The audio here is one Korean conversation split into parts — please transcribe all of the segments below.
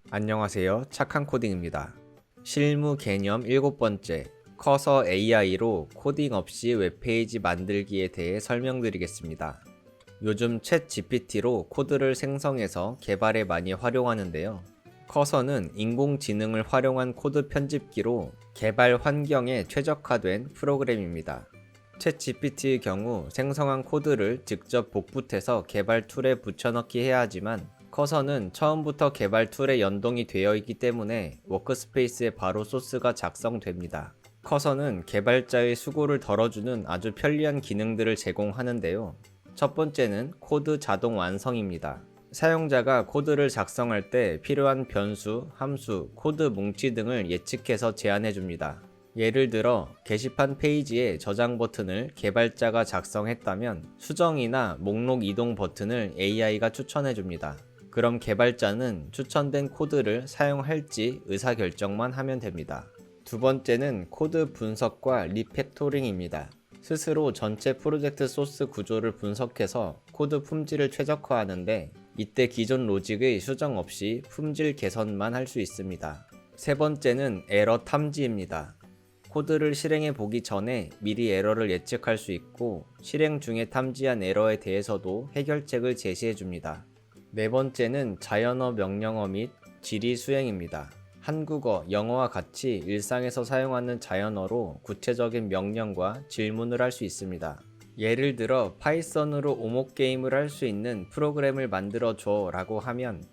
안녕하세요. 착한 코딩입니다. 실무 개념 7번째, 커서 AI로 코딩 없이 웹페이지 만들기에 대해 설명드리겠습니다. 요즘 챗 GPT로 코드를 생성해서 개발에 많이 활용하는데요. 커서는 인공지능을 활용한 코드 편집기로 개발 환경에 최적화된 프로그램입니다. 챗 GPT의 경우 생성한 코드를 직접 복붙해서 개발 툴에 붙여넣기 해야 하지만 커서는 처음부터 개발 툴에 연동이 되어 있기 때문에 워크스페이스에 바로 소스가 작성됩니다. 커서는 개발자의 수고를 덜어주는 아주 편리한 기능들을 제공하는데요. 첫 번째는 코드 자동 완성입니다. 사용자가 코드를 작성할 때 필요한 변수, 함수, 코드 뭉치 등을 예측해서 제안해줍니다. 예를 들어 게시판 페이지에 저장 버튼을 개발자가 작성했다면 수정이나 목록 이동 버튼을 AI가 추천해줍니다. 그럼 개발자는 추천된 코드를 사용할지 의사결정만 하면 됩니다. 두 번째는 코드 분석과 리팩토링입니다. 스스로 전체 프로젝트 소스 구조를 분석해서 코드 품질을 최적화하는데 이때 기존 로직의 수정 없이 품질 개선만 할 수 있습니다. 세 번째는 에러 탐지입니다. 코드를 실행해 보기 전에 미리 에러를 예측할 수 있고 실행 중에 탐지한 에러에 대해서도 해결책을 제시해 줍니다. 네 번째는 자연어 명령어 및 지리 수행입니다. 한국어, 영어와 같이 일상에서 사용하는 자연어로 구체적인 명령과 질문을 할 수 있습니다. 예를 들어 파이썬으로 오목 게임을 할 수 있는 프로그램을 만들어 줘 라고 하면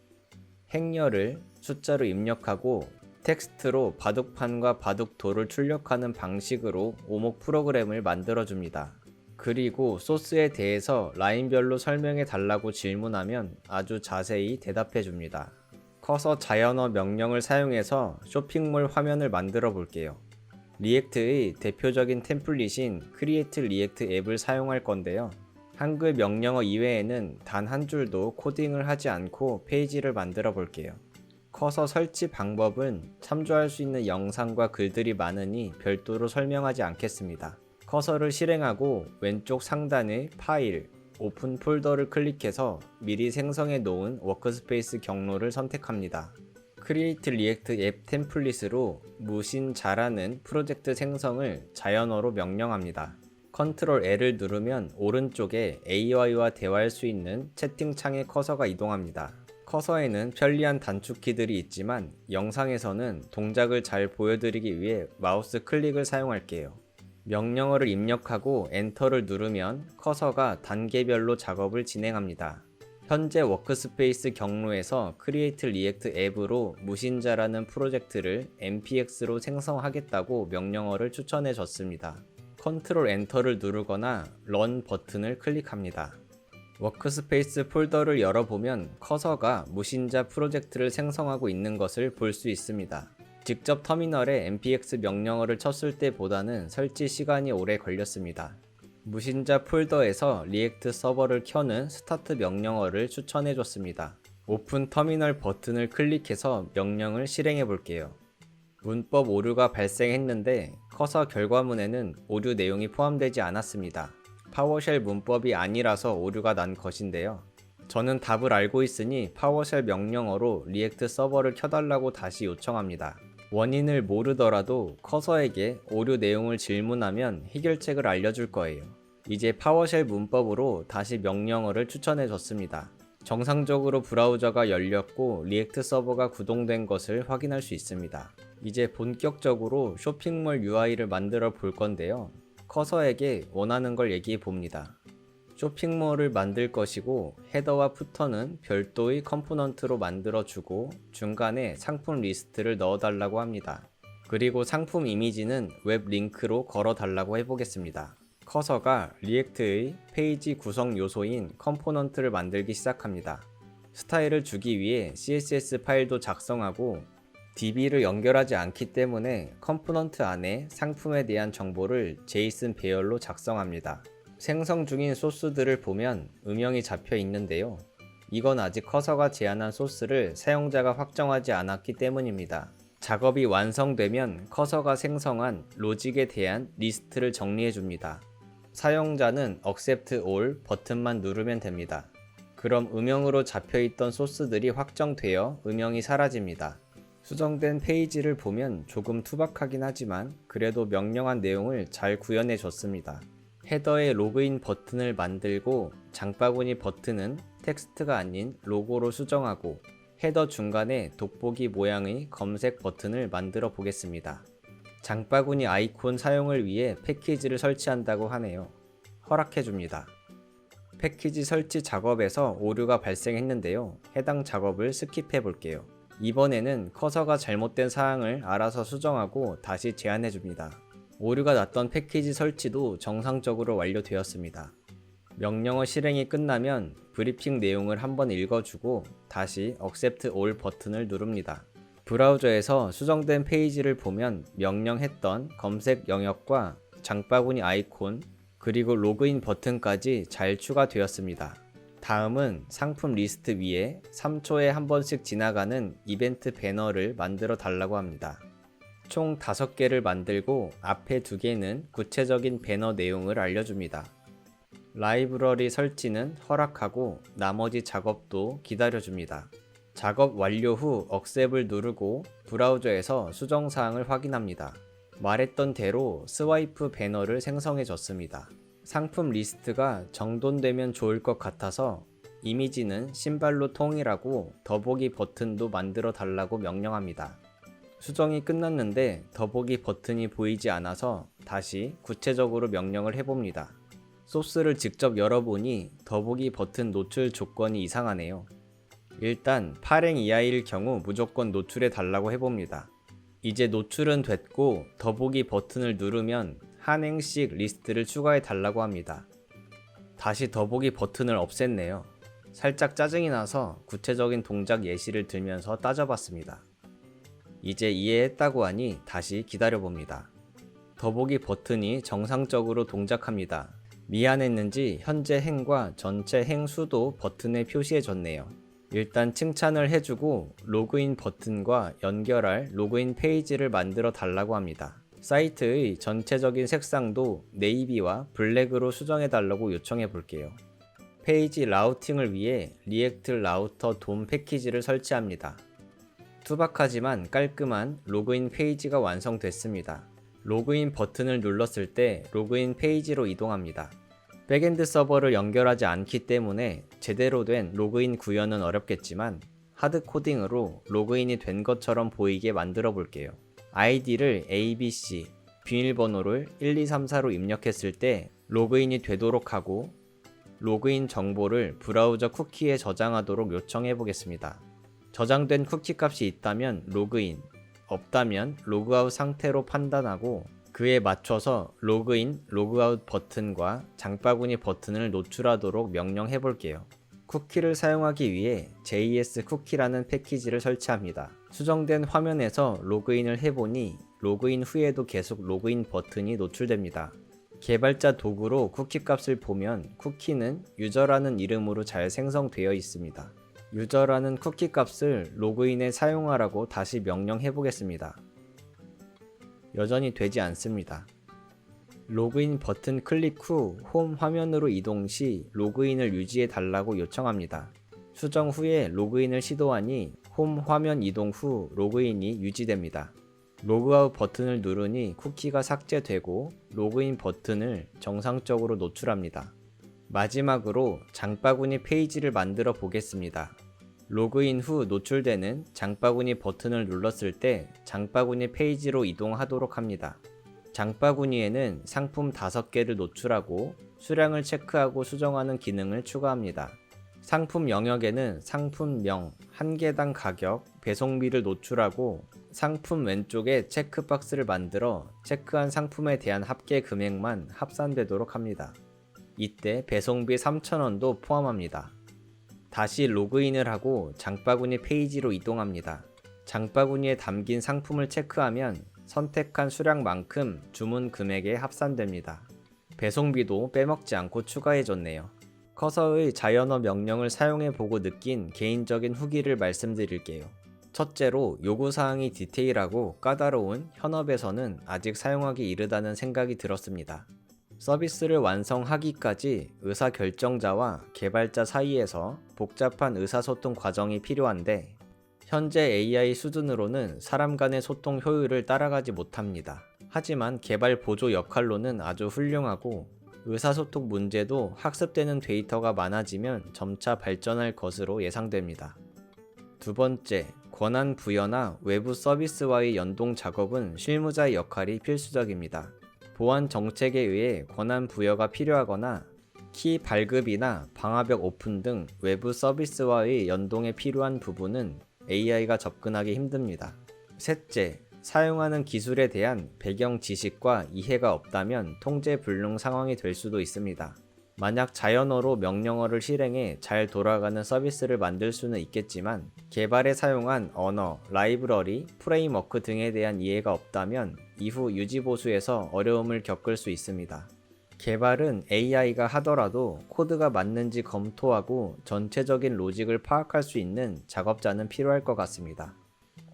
행렬을 숫자로 입력하고 텍스트로 바둑판과 바둑돌을 출력하는 방식으로 오목 프로그램을 만들어 줍니다. 그리고 소스에 대해서 라인별로 설명해 달라고 질문하면 아주 자세히 대답해 줍니다. 커서 자연어 명령을 사용해서 쇼핑몰 화면을 만들어 볼게요. 리액트의 대표적인 템플릿인 크리에이트 리액트 앱을 사용할 건데요. 한글 명령어 이외에는 단 한 줄도 코딩을 하지 않고 페이지를 만들어 볼게요. 커서 설치 방법은 참조할 수 있는 영상과 글들이 많으니 별도로 설명하지 않겠습니다. 커서를 실행하고 왼쪽 상단의 파일, 오픈 폴더를 클릭해서 미리 생성해 놓은 워크스페이스 경로를 선택합니다. 크리에이트 리액트 앱 템플릿으로 무신자라는 프로젝트 생성을 자연어로 명령합니다. 컨트롤 L을 누르면 오른쪽에 AI와 대화할 수 있는 채팅창에 커서가 이동합니다. 커서에는 편리한 단축키들이 있지만 영상에서는 동작을 잘 보여드리기 위해 마우스 클릭을 사용할게요. 명령어를 입력하고 엔터를 누르면 커서가 단계별로 작업을 진행합니다. 현재 워크스페이스 경로에서 크리에이트 리액트 앱으로 무신자라는 프로젝트를 npx로 생성하겠다고 명령어를 추천해 줬습니다. 컨트롤 엔터를 누르거나 런 버튼을 클릭합니다. 워크스페이스 폴더를 열어보면 커서가 무신자 프로젝트를 생성하고 있는 것을 볼 수 있습니다. 직접 터미널에 npx 명령어를 쳤을 때보다는 설치 시간이 오래 걸렸습니다. 무신자 폴더에서 리액트 서버를 켜는 스타트 명령어를 추천해 줬습니다. 오픈 터미널 버튼을 클릭해서 명령을 실행해 볼게요. 문법 오류가 발생했는데 커서 결과문에는 오류 내용이 포함되지 않았습니다. 파워쉘 문법이 아니라서 오류가 난 것인데요. 저는 답을 알고 있으니 파워쉘 명령어로 리액트 서버를 켜달라고 다시 요청합니다. 원인을 모르더라도 커서에게 오류 내용을 질문하면 해결책을 알려줄 거예요. 이제 파워쉘 문법으로 다시 명령어를 추천해 줬습니다. 정상적으로 브라우저가 열렸고 리액트 서버가 구동된 것을 확인할 수 있습니다. 이제 본격적으로 쇼핑몰 UI를 만들어 볼 건데요. 커서에게 원하는 걸 얘기해 봅니다. 쇼핑몰을 만들 것이고 헤더와 푸터는 별도의 컴포넌트로 만들어 주고 중간에 상품 리스트를 넣어 달라고 합니다. 그리고 상품 이미지는 웹 링크로 걸어 달라고 해보겠습니다. 커서가 리액트의 페이지 구성 요소인 컴포넌트를 만들기 시작합니다. 스타일을 주기 위해 CSS 파일도 작성하고 DB를 연결하지 않기 때문에 컴포넌트 안에 상품에 대한 정보를 JSON 배열로 작성합니다. 생성 중인 소스들을 보면 음영이 잡혀 있는데요. 이건 아직 커서가 제안한 소스를 사용자가 확정하지 않았기 때문입니다. 작업이 완성되면 커서가 생성한 로직에 대한 리스트를 정리해 줍니다. 사용자는 Accept All 버튼만 누르면 됩니다. 그럼 음영으로 잡혀있던 소스들이 확정되어 음영이 사라집니다. 수정된 페이지를 보면 조금 투박하긴 하지만 그래도 명령한 내용을 잘 구현해 줬습니다. 헤더에 로그인 버튼을 만들고 장바구니 버튼은 텍스트가 아닌 로고로 수정하고 헤더 중간에 돋보기 모양의 검색 버튼을 만들어 보겠습니다. 장바구니 아이콘 사용을 위해 패키지를 설치한다고 하네요. 허락해 줍니다. 패키지 설치 작업에서 오류가 발생했는데요. 해당 작업을 스킵해 볼게요. 이번에는 커서가 잘못된 사항을 알아서 수정하고 다시 제안해 줍니다. 오류가 났던 패키지 설치도 정상적으로 완료되었습니다. 명령어 실행이 끝나면 브리핑 내용을 한번 읽어주고 다시 Accept All 버튼을 누릅니다. 브라우저에서 수정된 페이지를 보면 명령했던 검색 영역과 장바구니 아이콘 그리고 로그인 버튼까지 잘 추가되었습니다. 다음은 상품 리스트 위에 3초에 한 번씩 지나가는 이벤트 배너를 만들어 달라고 합니다. 총 5개를 만들고 앞에 2개는 구체적인 배너 내용을 알려줍니다. 라이브러리 설치는 허락하고 나머지 작업도 기다려줍니다. 작업 완료 후 억셉을 누르고 브라우저에서 수정사항을 확인합니다. 말했던 대로 스와이프 배너를 생성해 줬습니다. 상품 리스트가 정돈되면 좋을 것 같아서 이미지는 신발로 통일하고 더보기 버튼도 만들어 달라고 명령합니다. 수정이 끝났는데 더보기 버튼이 보이지 않아서 다시 구체적으로 명령을 해봅니다. 소스를 직접 열어보니 더보기 버튼 노출 조건이 이상하네요. 일단 8행 이하일 경우 무조건 노출해 달라고 해봅니다. 이제 노출은 됐고 더보기 버튼을 누르면 한 행씩 리스트를 추가해 달라고 합니다. 다시 더보기 버튼을 없앴네요. 살짝 짜증이 나서 구체적인 동작 예시를 들면서 따져봤습니다. 이제 이해했다고 하니 다시 기다려봅니다. 더보기 버튼이 정상적으로 동작합니다. 미안했는지 현재 행과 전체 행 수도 버튼에 표시해줬네요. 일단 칭찬을 해주고 로그인 버튼과 연결할 로그인 페이지를 만들어 달라고 합니다. 사이트의 전체적인 색상도 네이비와 블랙으로 수정해 달라고 요청해 볼게요. 페이지 라우팅을 위해 리액트 라우터 돔 패키지를 설치합니다. 투박하지만 깔끔한 로그인 페이지가 완성됐습니다. 로그인 버튼을 눌렀을 때 로그인 페이지로 이동합니다. 백엔드 서버를 연결하지 않기 때문에 제대로 된 로그인 구현은 어렵겠지만 하드 코딩으로 로그인이 된 것처럼 보이게 만들어 볼게요. 아이디를 ABC, 비밀번호를 1234로 입력했을 때 로그인이 되도록 하고 로그인 정보를 브라우저 쿠키에 저장하도록 요청해 보겠습니다. 저장된 쿠키 값이 있다면 로그인, 없다면 로그아웃 상태로 판단하고 그에 맞춰서 로그인, 로그아웃 버튼과 장바구니 버튼을 노출하도록 명령해 볼게요. 쿠키를 사용하기 위해 JS 쿠키라는 패키지를 설치합니다. 수정된 화면에서 로그인을 해보니 로그인 후에도 계속 로그인 버튼이 노출됩니다. 개발자 도구로 쿠키 값을 보면 쿠키는 유저라는 이름으로 잘 생성되어 있습니다. 유저라는 쿠키 값을 로그인에 사용하라고 다시 명령해 보겠습니다. 여전히 되지 않습니다. 로그인 버튼 클릭 후 홈 화면으로 이동 시 로그인을 유지해 달라고 요청합니다. 수정 후에 로그인을 시도하니 홈 화면 이동 후 로그인이 유지됩니다. 로그아웃 버튼을 누르니 쿠키가 삭제되고 로그인 버튼을 정상적으로 노출합니다. 마지막으로 장바구니 페이지를 만들어 보겠습니다. 로그인 후 노출되는 장바구니 버튼을 눌렀을 때 장바구니 페이지로 이동하도록 합니다. 장바구니에는 상품 5개를 노출하고 수량을 체크하고 수정하는 기능을 추가합니다. 상품 영역에는 상품명, 1개당 가격, 배송비를 노출하고 상품 왼쪽에 체크박스를 만들어 체크한 상품에 대한 합계 금액만 합산되도록 합니다. 이때 배송비 3,000원도 포함합니다. 다시 로그인을 하고 장바구니 페이지로 이동합니다. 장바구니에 담긴 상품을 체크하면 선택한 수량만큼 주문 금액에 합산됩니다. 배송비도 빼먹지 않고 추가해줬네요. 커서의 자연어 명령을 사용해보고 느낀 개인적인 후기를 말씀드릴게요. 첫째로 요구사항이 디테일하고 까다로운 현업에서는 아직 사용하기 이르다는 생각이 들었습니다. 서비스를 완성하기까지 의사결정자와 개발자 사이에서 복잡한 의사소통 과정이 필요한데 현재 AI 수준으로는 사람 간의 소통 효율을 따라가지 못합니다. 하지만 개발 보조 역할로는 아주 훌륭하고 의사소통 문제도 학습되는 데이터가 많아지면 점차 발전할 것으로 예상됩니다. 두 번째, 권한 부여나 외부 서비스와의 연동 작업은 실무자의 역할이 필수적입니다. 보안 정책에 의해 권한 부여가 필요하거나 키 발급이나 방화벽 오픈 등 외부 서비스와의 연동에 필요한 부분은 AI가 접근하기 힘듭니다. 셋째, 사용하는 기술에 대한 배경 지식과 이해가 없다면 통제 불능 상황이 될 수도 있습니다. 만약 자연어로 명령어를 실행해 잘 돌아가는 서비스를 만들 수는 있겠지만 개발에 사용한 언어, 라이브러리, 프레임워크 등에 대한 이해가 없다면 이후 유지보수에서 어려움을 겪을 수 있습니다. 개발은 AI가 하더라도 코드가 맞는지 검토하고 전체적인 로직을 파악할 수 있는 작업자는 필요할 것 같습니다.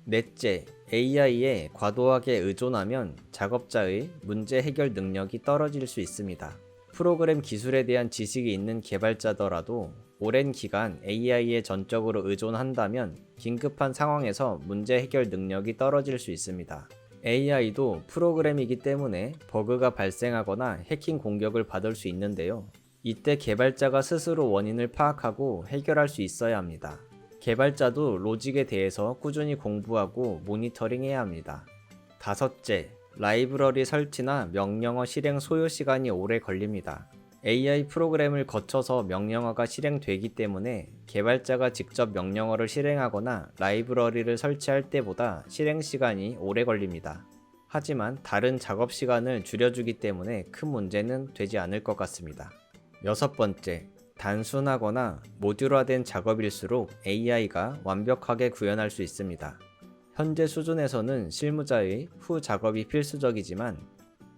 넷째, AI에 과도하게 의존하면 작업자의 문제 해결 능력이 떨어질 수 있습니다. 프로그램 기술에 대한 지식이 있는 개발자더라도 오랜 기간 AI에 전적으로 의존한다면 긴급한 상황에서 문제 해결 능력이 떨어질 수 있습니다. AI도 프로그램이기 때문에 버그가 발생하거나 해킹 공격을 받을 수 있는데요. 이때 개발자가 스스로 원인을 파악하고 해결할 수 있어야 합니다. 개발자도 로직에 대해서 꾸준히 공부하고 모니터링해야 합니다. 다섯째, 라이브러리 설치나 명령어 실행 소요 시간이 오래 걸립니다. AI 프로그램을 거쳐서 명령어가 실행되기 때문에 개발자가 직접 명령어를 실행하거나 라이브러리를 설치할 때보다 실행 시간이 오래 걸립니다. 하지만 다른 작업 시간을 줄여주기 때문에 큰 문제는 되지 않을 것 같습니다. 여섯 번째, 단순하거나 모듈화된 작업일수록 AI가 완벽하게 구현할 수 있습니다. 현재 수준에서는 실무자의 후 작업이 필수적이지만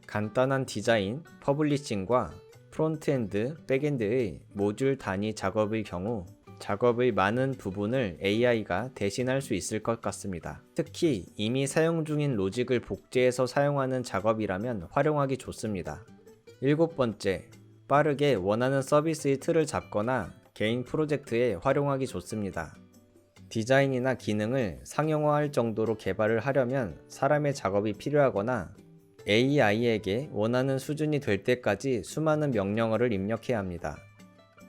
간단한 디자인, 퍼블리싱과 프론트엔드, 백엔드의 모듈 단위 작업의 경우 작업의 많은 부분을 AI가 대신할 수 있을 것 같습니다. 특히 이미 사용 중인 로직을 복제해서 사용하는 작업이라면 활용하기 좋습니다. 일곱 번째, 빠르게 원하는 서비스의 틀을 잡거나 개인 프로젝트에 활용하기 좋습니다. 디자인이나 기능을 상용화할 정도로 개발을 하려면 사람의 작업이 필요하거나 AI에게 원하는 수준이 될 때까지 수많은 명령어를 입력해야 합니다.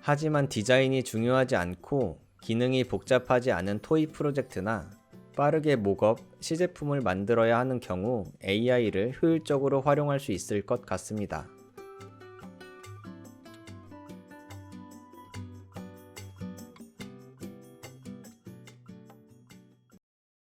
하지만 디자인이 중요하지 않고 기능이 복잡하지 않은 토이 프로젝트나 빠르게 목업, 시제품을 만들어야 하는 경우 AI를 효율적으로 활용할 수 있을 것 같습니다.